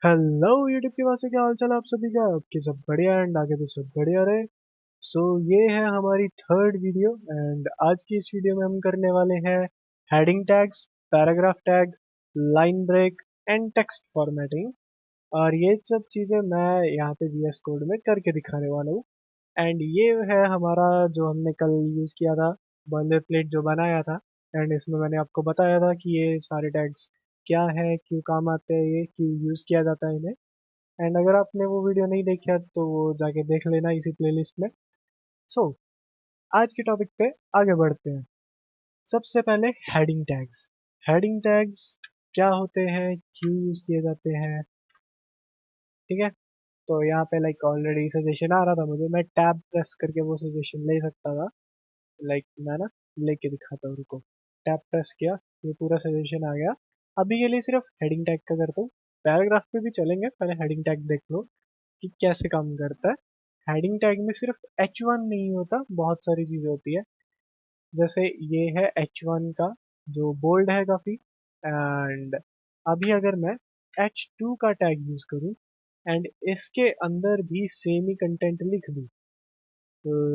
Hello YouTube के वासी, क्या हाल चाल है आप सभी का। आपके सब बढ़िया एंड आगे भी सब बढ़िया रहे। सो ये है हमारी थर्ड वीडियो एंड आज की इस वीडियो में हम करने वाले हैं heading tags, paragraph tag, line break and text formatting. और ये सब चीज़ें मैं यहाँ पे वीएस कोड में करके दिखाने वाला हूँ। एंड ये है हमारा जो हमने कल यूज़ किया था, बॉयलर प्लेट जो बनाया था। एंड इसमें मैंने आपको बताया था कि ये सारे टैग्स क्या है, क्यों काम आते हैं, ये क्यों यूज़ किया जाता है इन्हें। एंड अगर आपने वो वीडियो नहीं देखा तो वो जाके देख लेना इसी प्लेलिस्ट में। सो आज के टॉपिक पे आगे बढ़ते हैं। सबसे पहले हेडिंग टैग्स। हेडिंग टैग्स क्या होते हैं, क्यों यूज़ किए जाते हैं, ठीक है। तो यहाँ पे लाइक ऑलरेडी सजेशन आ रहा था मुझे, मैं टैब प्रेस करके वो सजेशन ले सकता था। लाइक मैं ना लेके दिखाता हूँ, रुको। टैब प्रेस किया, ये पूरा सजेशन आ गया। अभी के लिए सिर्फ हेडिंग टैग का करता हूँ। पैराग्राफ पे भी चलेंगे, पहले हेडिंग टैग देख लो कि कैसे काम करता है। हेडिंग टैग में सिर्फ H1 नहीं होता, बहुत सारी चीज़ें होती है। जैसे ये है H1 का जो बोल्ड है काफ़ी। एंड अभी अगर मैं H2 का टैग यूज़ करूँ एंड इसके अंदर भी सेम ही कंटेंट लिख दूँ,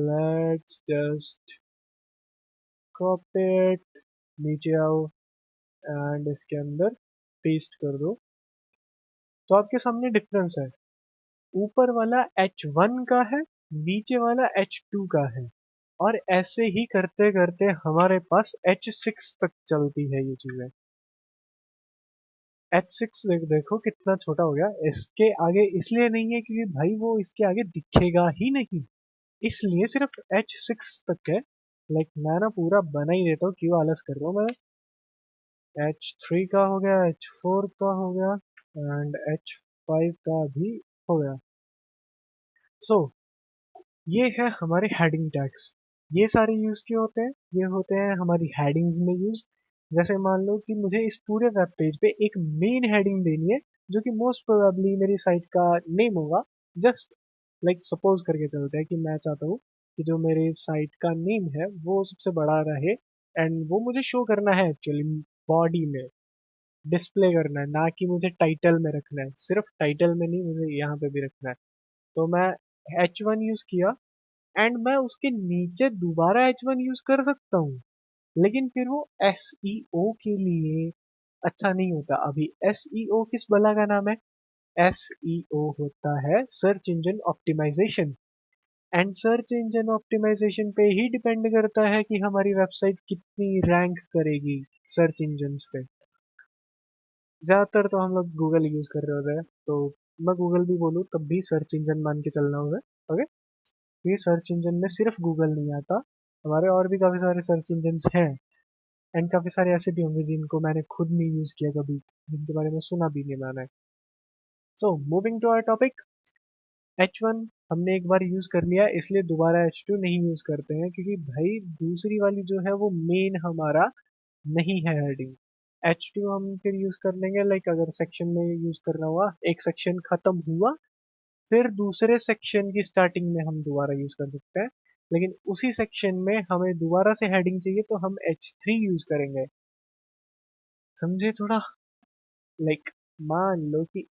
लेट्स जस्ट कॉपी इट, नीचे आओ एंड इसके अंदर पेस्ट कर दो, तो आपके सामने डिफरेंस है। ऊपर वाला H1 का है, नीचे वाला H2 का है। और ऐसे ही करते करते हमारे पास H6 तक चलती है ये चीजें। H6 देखो कितना छोटा हो गया। इसके आगे इसलिए नहीं है क्योंकि भाई वो इसके आगे दिखेगा ही नहीं, इसलिए सिर्फ H6 तक है। लाइक मैं ना पूरा बना ही देता हूँ, क्यों आलस कर रहा हूँ मैं। H3 का हो गया, H4 का हो गया एंड H5 का भी हो गया। सो ये है हमारे हेडिंग टैग्स। ये सारे यूज क्यों होते हैं, ये होते हैं हमारी हेडिंग्स में यूज। जैसे मान लो कि मुझे इस पूरे वेब पेज पे एक मेन हेडिंग देनी है जो कि मोस्ट प्रोबेबली मेरी साइट का नेम होगा। जस्ट लाइक सपोज करके चलते हैं कि मैं चाहता हूँ कि जो मेरे साइट का नेम है वो सबसे बड़ा रहे एंड वो मुझे शो करना है एक्चुअली बॉडी में, डिस्प्ले करना है, ना कि मुझे टाइटल में रखना है। सिर्फ टाइटल में नहीं, मुझे यहाँ पे भी रखना है। तो मैं H1 यूज किया एंड मैं उसके नीचे दोबारा H1 यूज कर सकता हूँ, लेकिन फिर वो SEO के लिए अच्छा नहीं होता। अभी SEO किस बला का नाम है? SEO होता है search engine optimisation. And search engine optimisation पे ही डिपेंड करता है कि हमारी वेबसाइट कितनी रैंक करेगी सर्च इंजन पे। ज्यादातर तो हम लोग गूगल यूज कर रहे होते हैं, तो मैं गूगल भी बोलूँ तब भी सर्च इंजन मान के चलना होगा। ओके, ये सर्च इंजन में सिर्फ गूगल नहीं आता, हमारे और भी काफी सारे सर्च इंजन हैं। एंड काफी सारे ऐसे भी होंगे जिनको मैंने खुद नहीं यूज किया कभी, जिनके बारे में सुना भी नहीं मैंने। So moving to our topic, H1 हमने एक बार यूज कर लिया, इसलिए दोबारा H2 नहीं यूज करते हैं, क्योंकि भाई दूसरी वाली जो है वो मेन हमारा नहीं है हेडिंग। H2 हम फिर यूज कर लेंगे, लाइक अगर सेक्शन में यूज करना हुआ, एक सेक्शन खत्म हुआ फिर दूसरे सेक्शन की स्टार्टिंग में हम दोबारा यूज कर सकते हैं। लेकिन उसी सेक्शन में हमें दोबारा से हेडिंग चाहिए तो हम H3 यूज करेंगे। समझे थोड़ा। लाइक मान लो कि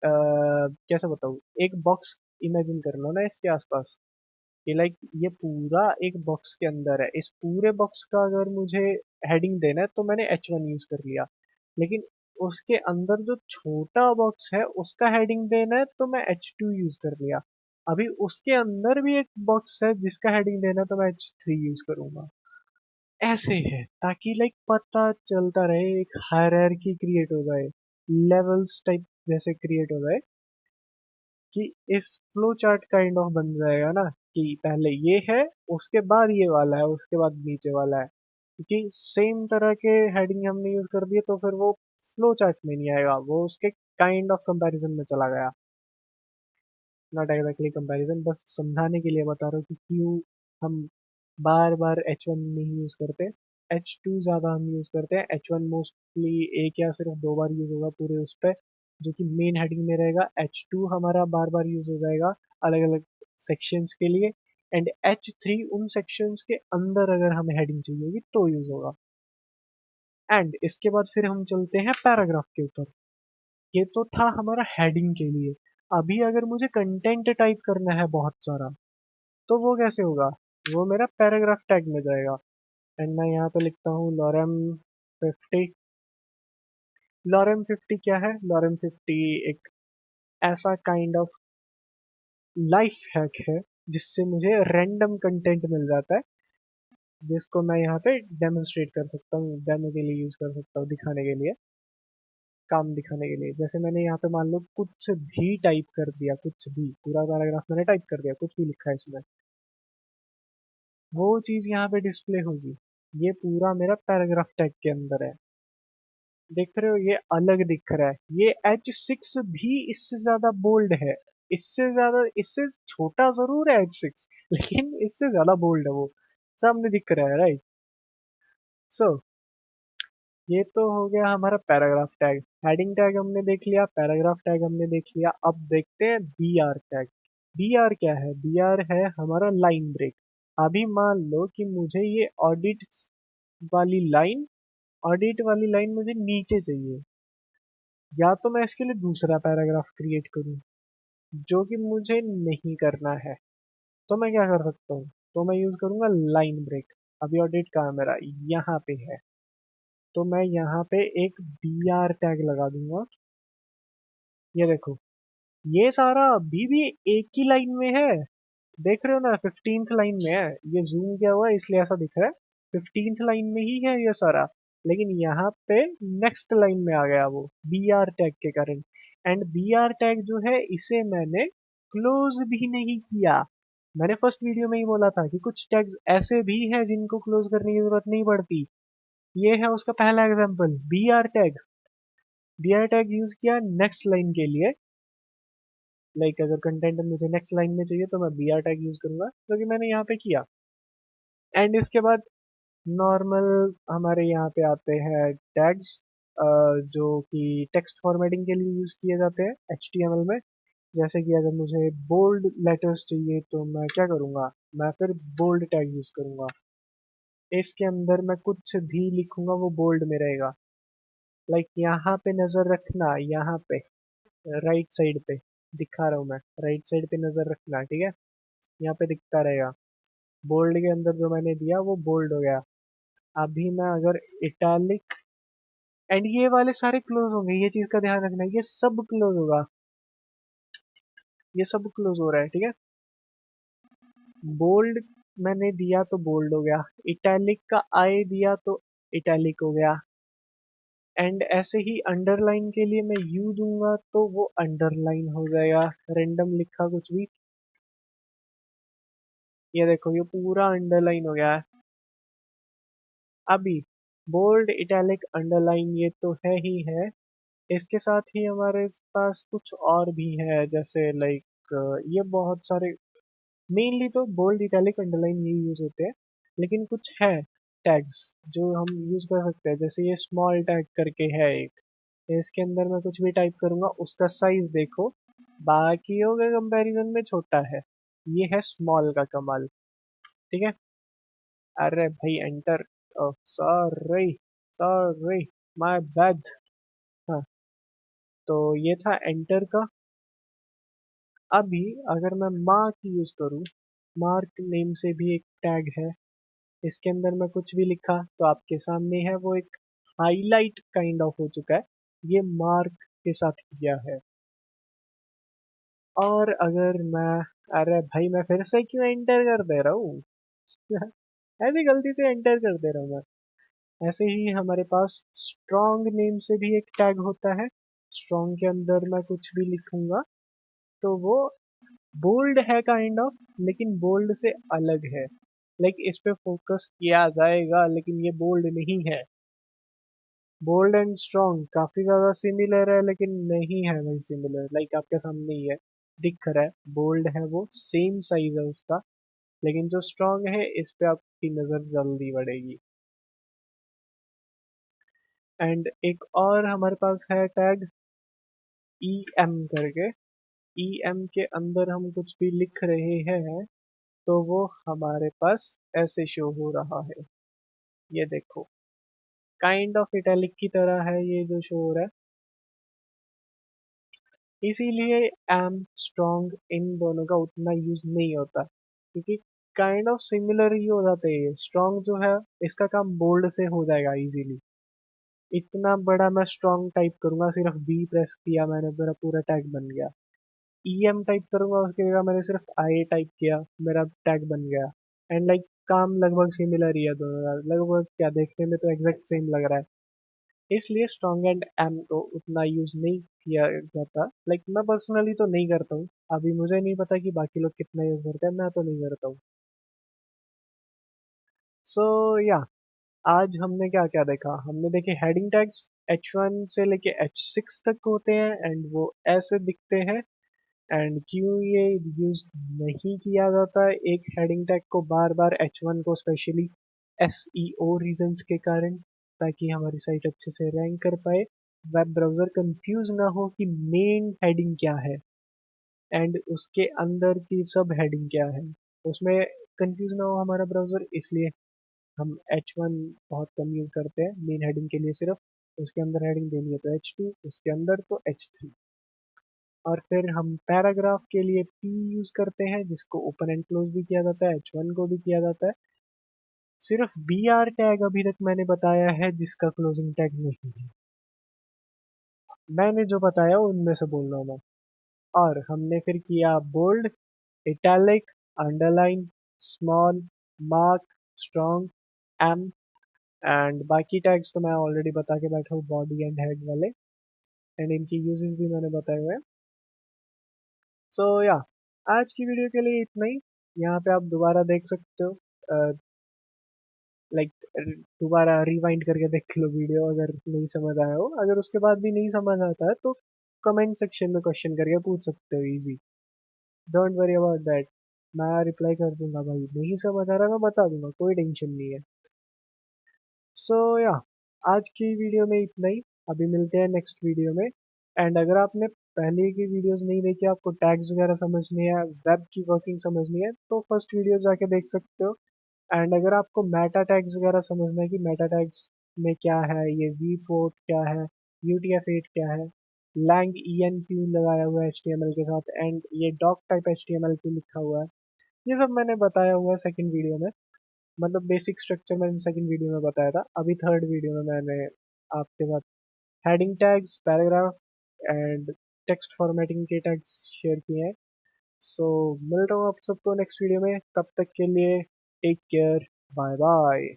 कैसे बताऊँ, एक बॉक्स इमेजिन कर लो ना इसके आसपास, कि लाइक ये पूरा एक बॉक्स के अंदर है। इस पूरे बॉक्स का अगर मुझे हेडिंग देना है तो मैंने H1 यूज कर लिया, लेकिन उसके अंदर जो छोटा बॉक्स है उसका हेडिंग देना है तो मैं H2 यूज कर लिया। अभी उसके अंदर भी एक बॉक्स है जिसका हेडिंग देना है तो मैं H3 यूज करूंगा। ऐसे है ताकि लाइक पता चलता रहे, एक हायरार्की क्रिएट हो जाए, लेवल्स टाइप जैसे क्रिएट हो जाए, कि इस फ्लो चार्ट काइंड ऑफ बन जाएगा ना, कि पहले ये है, उसके बाद ये वाला है, उसके बाद नीचे वाला है। क्योंकि सेम तरह के हेडिंग हमने यूज कर दिए तो फिर वो फ्लो चार्ट में नहीं आएगा, वो उसके काइंड ऑफ कंपैरिजन में चला गया। नॉट एग्जैक्टली कंपैरिजन, बस समझाने के लिए बता रहा हूँ कि क्यों हम बार बार H1 नहीं यूज करते, H2 ज्यादा हम यूज करते हैं। H1 मोस्टली एक या सिर्फ दो बार यूज होगा पूरे उस पे जो कि मेन हेडिंग में रहेगा। H2 हमारा बार बार यूज हो जाएगा अलग अलग सेक्शंस के लिए। एंड H3 उन सेक्शंस के अंदर अगर हमें हेडिंग चाहिए होगी तो यूज होगा। एंड इसके बाद फिर हम चलते हैं पैराग्राफ के ऊपर। ये तो था हमारा हेडिंग के लिए। अभी अगर मुझे कंटेंट टाइप करना है बहुत सारा, तो वो कैसे होगा? वो मेरा पैराग्राफ टैग में जाएगा। एंड मैं यहाँ पे लिखता हूँ लॉरेम 50। लॉरेम 50 क्या है? लॉरेम 50 एक ऐसा काइंड ऑफ लाइफ हैक है जिससे मुझे रैंडम कंटेंट मिल जाता है, जिसको मैं यहाँ पे डेमोन्स्ट्रेट कर सकता हूँ, डेमो के लिए यूज कर सकता हूँ, दिखाने के लिए, काम दिखाने के लिए। जैसे मैंने यहाँ पे मान लो कुछ भी टाइप कर दिया, कुछ भी पूरा पैराग्राफ मैंने टाइप कर दिया, कुछ भी लिखा है इसमें, वो चीज यहाँ पे डिस्प्ले होगी। ये पूरा मेरा पैराग्राफ टैग के अंदर है। देख रहे हो, ये अलग दिख रहा है। ये H6 भी इससे ज्यादा बोल्ड है। इससे ज्यादा, इससे छोटा जरूर है H6, लेकिन इससे ज्यादा बोल्ड है वो। सामने दिख रहा है, राइट? सो ये तो हो गया हमारा पैराग्राफ टैग। हेडिंग टैग हमने देख लिया, पैराग्राफ टैग हमने देख लिया। अब देखते हैं B R tag. B R क्या है? बी आर है हमारा लाइन ब्रेक। अभी मान लो कि मुझे ये वाली लाइन ऑडिट वाली लाइन मुझे नीचे चाहिए, या तो मैं इसके लिए दूसरा पैराग्राफ क्रिएट करूं, जो कि मुझे नहीं करना है। तो मैं क्या कर सकता हूँ? तो मैं यूज करूंगा लाइन ब्रेक। अभी ऑडिट कहाँ है मेरा? यहाँ पे है। तो मैं यहाँ पे एक बी आर टैग लगा दूंगा। ये देखो, ये सारा अभी भी एक ही लाइन में है। देख रहे हो ना, 15th लाइन में है। ये जूम किया हुआ है इसलिए ऐसा दिख रहा है। 15th लाइन में ही है ये सारा। लेकिन यहाँ पे नेक्स्ट लाइन में आ गया वो बी आर टैग के कारण। एंड बी आर टैग जो है, इसे मैंने क्लोज भी नहीं किया। मैंने फर्स्ट वीडियो में ही बोला था कि कुछ टैग्स ऐसे भी हैं जिनको क्लोज करने की जरूरत नहीं पड़ती। ये है उसका पहला example, B R tag. B R tag use किया नेक्स्ट लाइन के लिए। लाइक अगर कंटेंट मुझे नेक्स्ट लाइन में चाहिए तो मैं बी आर टैग यूज करूंगा, जो कि मैंने यहाँ पे किया। एंड इसके बाद नॉर्मल हमारे यहाँ पे आते हैं टैग्स, जो कि टेक्स्ट फॉर्मेटिंग के लिए यूज किए जाते हैं HTML में। जैसे कि अगर मुझे बोल्ड लेटर्स चाहिए तो मैं क्या करूँगा? मैं फिर बोल्ड टैग यूज करूंगा। इसके अंदर मैं कुछ भी लिखूंगा वो बोल्ड में रहेगा। लाइक यहाँ पे नजर रखना, यहाँ पे राइट साइड पे दिखा रहा हूँ मैं, राइट साइड पे नजर रखना, ठीक है? यहाँ पे दिखता रहेगा। बोल्ड के अंदर जो मैंने दिया वो बोल्ड हो गया। अभी मैं अगर इटैलिक, एंड ये वाले सारे क्लोज होंगे, ये चीज का ध्यान रखना, ये सब क्लोज होगा। ये सब क्लोज हो रहा है, ठीक है? बोल्ड मैंने दिया तो बोल्ड हो गया, इटैलिक का आई दिया तो इटैलिक हो गया। एंड ऐसे ही अंडरलाइन के लिए मैं यू दूंगा तो वो अंडरलाइन हो जाएगा। रेंडम लिखा कुछ भी, ये देखो ये पूरा अंडरलाइन हो गया है। अभी बोल्ड इटैलिक अंडरलाइन ये तो है ही है। इसके साथ ही हमारे पास कुछ और भी है, जैसे लाइक ये बहुत सारे, मेनली तो बोल्ड इटैलिक अंडरलाइन ये यूज होते हैं। लेकिन कुछ है टैग्स जो हम यूज कर सकते हैं, जैसे ये स्मॉल टैग करके है एक। इसके अंदर मैं कुछ भी टाइप करूंगा, उसका साइज देखो बाकियों के कंपैरिजन में छोटा है। ये है स्मॉल का कमाल, ठीक है? अरे भाई enter, sorry, sorry, my bad. हाँ, तो ये था एंटर का। अभी अगर मैं मार्क यूज करूँ, मार्क नेम से भी एक टैग है। इसके अंदर मैं कुछ भी लिखा तो आपके सामने है, वो एक हाईलाइट काइंड ऑफ हो चुका है। ये मार्क के साथ किया है। और अगर मैं, अरे भाई मैं फिर से क्यों एंटर कर दे रहा हूँ? ऐसे गलती से एंटर कर दे रहा हूँ मैं। ऐसे ही हमारे पास स्ट्रॉन्ग नेम से भी एक टैग होता है। स्ट्रॉन्ग के अंदर मैं कुछ भी लिखूंगा तो वो बोल्ड है काइंड ऑफ, लेकिन बोल्ड से अलग है। लाइक इस पे फोकस किया जाएगा लेकिन ये बोल्ड नहीं है। बोल्ड एंड स्ट्रॉन्ग काफी ज्यादा सिमिलर है, लेकिन नहीं है भाई सिमिलर। लाइक आपके सामने ही है, दिख रहा है। बोल्ड है वो, सेम साइज है उसका। लेकिन जो स्ट्रॉन्ग है इस पे आपकी नजर जल्दी बढ़ेगी। एंड एक और हमारे पास है टैग ई एम करके। ई एम के अंदर हम कुछ भी लिख रहे हैं तो वो हमारे पास ऐसे शो हो रहा है। ये देखो, काइंड ऑफ इटैलिक की तरह है ये जो शो हो रहा है। इसीलिए एम स्ट्रॉन्ग इन दोनों का उतना यूज नहीं होता, क्योंकि काइंड ऑफ सिमिलर ही हो जाते हैं। स्ट्रॉन्ग जो है इसका काम बोल्ड से हो जाएगा इजीली। इतना बड़ा मैं स्ट्रॉन्ग टाइप करूंगा, सिर्फ बी प्रेस किया मैंने, मेरा पूरा टैग बन गया। EM टाइप करूंगा, उसकी जगह मैंने सिर्फ आई टाइप किया, मेरा टैग बन गया। एंड लाइक काम लगभग सिमिलर ही है दोनों का, लगभग क्या देखने में तो एग्जैक्ट सेम लग रहा है। इसलिए स्ट्रॉन्ग एंड एम को उतना यूज नहीं किया जाता। लाइक मैं पर्सनली तो नहीं करता हूँ। अभी मुझे नहीं पता कि बाकी लोग कितना यूज करते हैं, मैं तो नहीं करता हूँ। सो या आज हमने क्या क्या देखा, हमने देखे हेडिंग टैग्स H1 से लेके H6 तक होते हैं एंड वो ऐसे दिखते हैं। एंड क्यों ये यूज नहीं किया जाता है एक हेडिंग टैग को बार बार H1 को, स्पेशली SEO रीजंस के कारण, ताकि हमारी साइट अच्छे से रैंक कर पाए, वेब ब्राउजर कंफ्यूज ना हो कि मेन हेडिंग क्या है एंड उसके अंदर की सब हेडिंग क्या है, उसमें कंफ्यूज ना हो हमारा ब्राउजर। इसलिए हम H1 बहुत कम यूज करते हैं मेन हेडिंग के लिए सिर्फ। उसके अंदर हेडिंग देनी है तो H2, उसके अंदर तो H3। और फिर हम पैराग्राफ के लिए P यूज करते हैं, जिसको ओपन एंड क्लोज भी किया जाता है, H1 को भी किया जाता है। सिर्फ BR टैग अभी तक मैंने बताया है जिसका क्लोजिंग टैग नहीं है। मैंने जो बताया उनमें से बोल रहा हूँ मैं। और हमने फिर किया bold, italic, underline, small, mark, strong, em. And बाकी टैग्स तो मैं ऑलरेडी बता के बैठा हूँ, बॉडी एंड हेड वाले। एंड इनकी यूजेस भी मैंने बताए हुए हैं। सो या आज की वीडियो के लिए इतना ही। यहाँ पे आप दोबारा देख सकते हो, लाइक दोबारा रिवाइंड करके देख लो वीडियो अगर नहीं समझ आया हो। अगर उसके बाद भी नहीं समझ आता है तो कमेंट सेक्शन में क्वेश्चन करके पूछ सकते हो, easy. Don't worry about that, मैं रिप्लाई कर दूंगा भाई। नहीं समझ आ रहा मैं बता दूंगा, कोई टेंशन नहीं है। सो या आज की वीडियो में इतना ही। अभी मिलते हैं नेक्स्ट वीडियो में। एंड अगर आपने पहले की वीडियोस नहीं देखी, आपको टैग्स वगैरह समझनी है, वेब की वर्किंग समझनी है, तो फर्स्ट वीडियो जाके देख सकते हो। एंड अगर आपको मेटा टैग्स वगैरह समझना है कि मेटा टैग्स में क्या है, ये V4 क्या है, UTF-8 क्या है, lang en क्यों लगाया हुआ है HTML के साथ, एंड ये डॉक टाइप HTML क्यों लिखा हुआ है, ये सब मैंने बताया हुआ है सेकंड वीडियो में। मतलब बेसिक स्ट्रक्चर मैंने सेकंड वीडियो में बताया था। अभी थर्ड वीडियो में मैंने आपके साथ heading tags, paragraph and text formatting के टैग्स शेयर किए हैं। सो मिलता हूँ आप सबको नेक्स्ट वीडियो में, तब तक के लिए टेक केयर, बाय बाय।